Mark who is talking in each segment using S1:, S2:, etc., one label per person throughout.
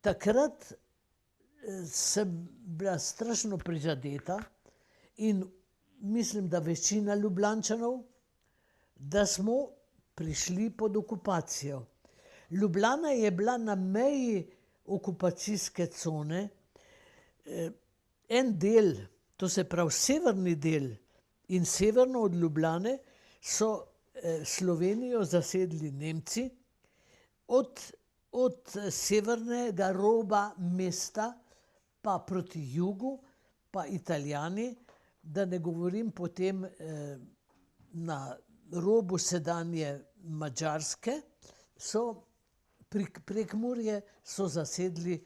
S1: takrat sem bila strašno prizadeta in mislim, da večina Ljubljančanov, da smo prišli pod okupacijo. Ljubljana je bila na meji okupacijske cone. En del, to se pravi severni del in severno od Ljubljane, so Slovenijo zasedli Nemci, od severnega roba mesta pa proti jugu, pa Italijani, da ne govorim potem na robu sedanje Madžarske, so Prekmurje so zasedli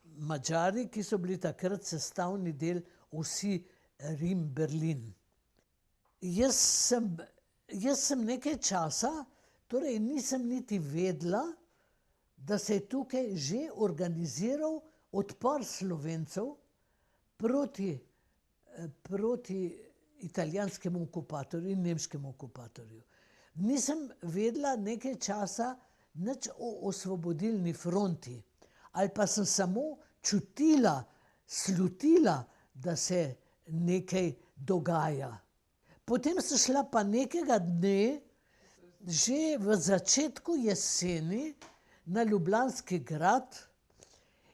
S1: Madžari, ki so bili takrat sestavni del vsi Rim-Berlin. Jaz sem nekaj časa, torej nisem niti vedela, da se je tukaj že organiziral odpor Slovencev proti italijanskemu okupatorju in nemškemu okupatorju. Nisem vedela nekaj časa nič o osvobodilni fronti, ali pa sem samo čutila, slutila, da se nekaj dogaja. Potem sem šla pa nekega dne, že v začetku jeseni, na Ljubljanski grad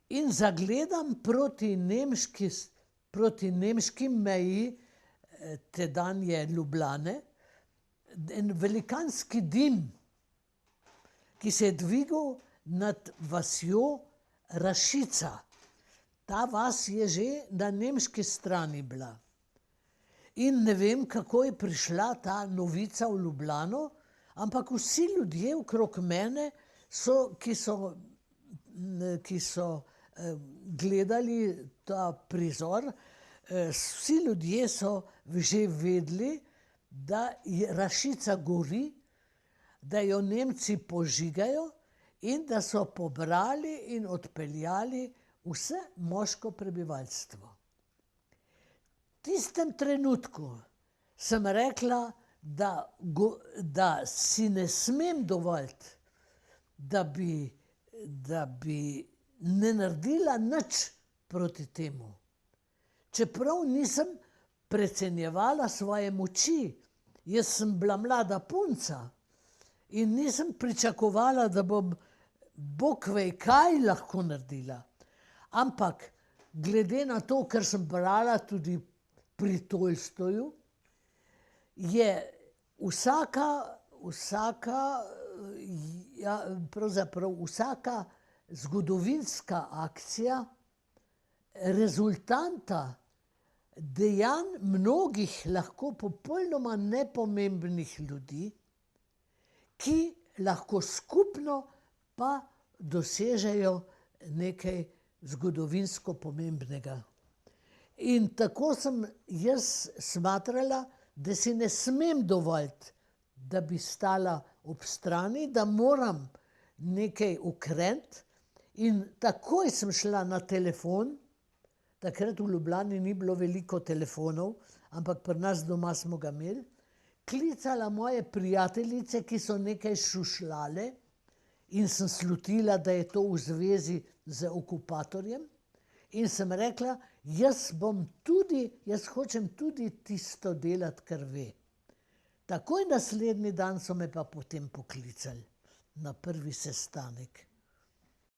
S1: in zagledam proti nemški meji tedanje Ljubljane en velikanski dim, ki se je dvigal nad vasjo Rašica. Ta vas je že na nemški strani bila. In ne vem, kako je prišla ta novica v Ljubljano, ampak vsi ljudje okrog mene, ki so gledali ta prizor, vsi ljudje so že vedeli, da Rašica gori, da jo Nemci požigajo in da so pobrali in odpeljali vse moško prebivalstvo. V tistem trenutku sem rekla, da si ne smem dovoliti, da bi ne naredila nič proti temu. Čeprav nisem precenjevala svoje moči, jaz sem bila mlada punca in nisem pričakovala, da bom bog ve kaj lahko naredila. Ampak glede na to, kar sem brala tudi pri Tolstoju, je vsaka zgodovinska akcija rezultanta dejanj mnogih lahko popolnoma nepomembnih ljudi, ki lahko skupno pa dosežejo nekaj zgodovinsko pomembnega. In tako sem jaz smatrala, da si ne smem dovoliti, da bi stala ob strani, da moram nekaj ukreniti. In takoj sem šla na telefon, takrat v Ljubljani ni bilo veliko telefonov, ampak pri nas doma smo ga imeli, klicala moje prijateljice, ki so nekaj šušljale in sem slutila, da je to v zvezi z okupatorjem. In sem rekla, jaz hočem tudi tisto delati, kar ve. Takoj naslednji dan so me pa potem poklicali na prvi sestanek.